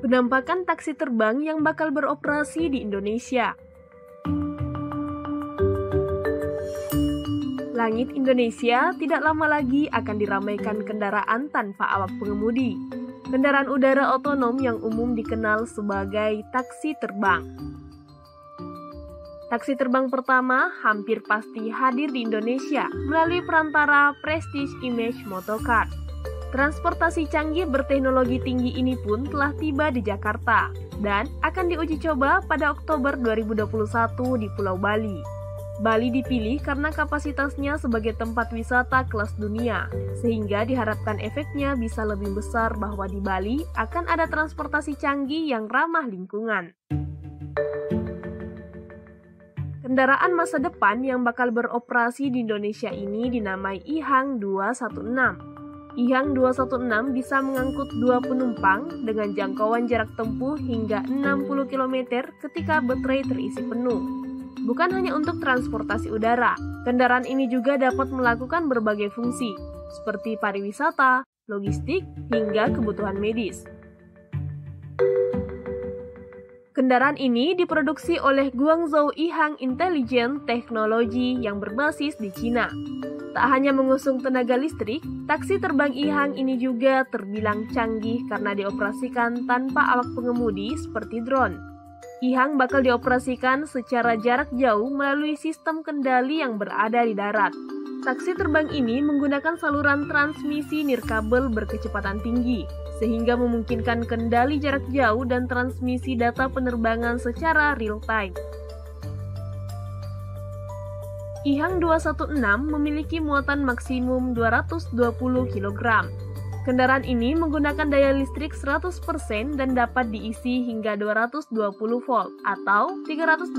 Penampakan taksi terbang yang bakal beroperasi di Indonesia. Langit Indonesia tidak lama lagi akan diramaikan kendaraan tanpa awak pengemudi. Kendaraan udara otonom yang umum dikenal sebagai taksi terbang. Taksi terbang pertama hampir pasti hadir di Indonesia melalui perantara Prestige Image Motorcars. Transportasi canggih berteknologi tinggi ini pun telah tiba di Jakarta dan akan diuji coba pada Oktober 2021 di Pulau Bali. Bali dipilih karena kapasitasnya sebagai tempat wisata kelas dunia, sehingga diharapkan efeknya bisa lebih besar bahwa di Bali akan ada transportasi canggih yang ramah lingkungan. Kendaraan masa depan yang bakal beroperasi di Indonesia ini dinamai IHANG 216. IHANG 216 bisa mengangkut 2 penumpang dengan jangkauan jarak tempuh hingga 60 km ketika baterai terisi penuh. Bukan hanya untuk transportasi udara, kendaraan ini juga dapat melakukan berbagai fungsi, seperti pariwisata, logistik, hingga kebutuhan medis. Kendaraan ini diproduksi oleh Guangzhou IHANG Intelligent Technology yang berbasis di Cina. Tak hanya mengusung tenaga listrik, taksi terbang IHANG ini juga terbilang canggih karena dioperasikan tanpa awak pengemudi seperti drone. IHANG bakal dioperasikan secara jarak jauh melalui sistem kendali yang berada di darat. Taksi terbang ini menggunakan saluran transmisi nirkabel berkecepatan tinggi, sehingga memungkinkan kendali jarak jauh dan transmisi data penerbangan secara real-time. IHANG 216 memiliki muatan maksimum 220 kg. Kendaraan ini menggunakan daya listrik 100% dan dapat diisi hingga 220 volt atau 380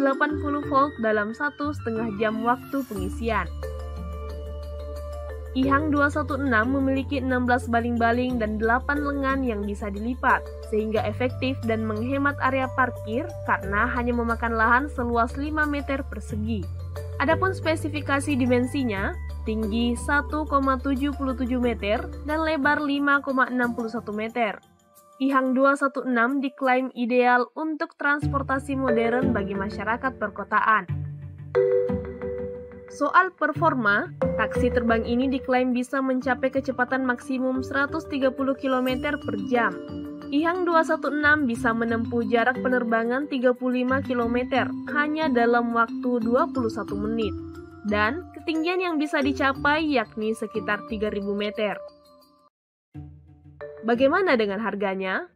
volt dalam 1,5 jam waktu pengisian. IHANG 216 memiliki 16 baling-baling dan 8 lengan yang bisa dilipat, sehingga efektif dan menghemat area parkir karena hanya memakan lahan seluas 5 meter persegi. Adapun spesifikasi dimensinya, tinggi 1,77 meter dan lebar 5,61 meter. IHANG 216 diklaim ideal untuk transportasi modern bagi masyarakat perkotaan. Soal performa, taksi terbang ini diklaim bisa mencapai kecepatan maksimum 130 km per jam. IHANG 216 bisa menempuh jarak penerbangan 35 km hanya dalam waktu 21 menit. Dan ketinggian yang bisa dicapai yakni sekitar 3.000 meter. Bagaimana dengan harganya?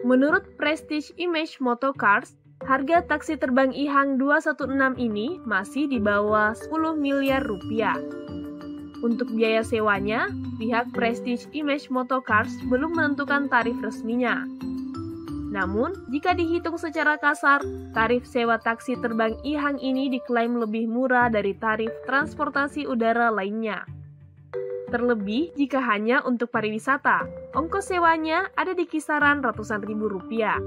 Menurut Prestige Image Motorcars, harga taksi terbang IHANG 216 ini masih di bawah 10 miliar rupiah. Untuk biaya sewanya, pihak Prestige Image Motorcars belum menentukan tarif resminya. Namun, jika dihitung secara kasar, tarif sewa taksi terbang IHANG ini diklaim lebih murah dari tarif transportasi udara lainnya. Terlebih jika hanya untuk pariwisata, ongkos sewanya ada di kisaran ratusan ribu rupiah.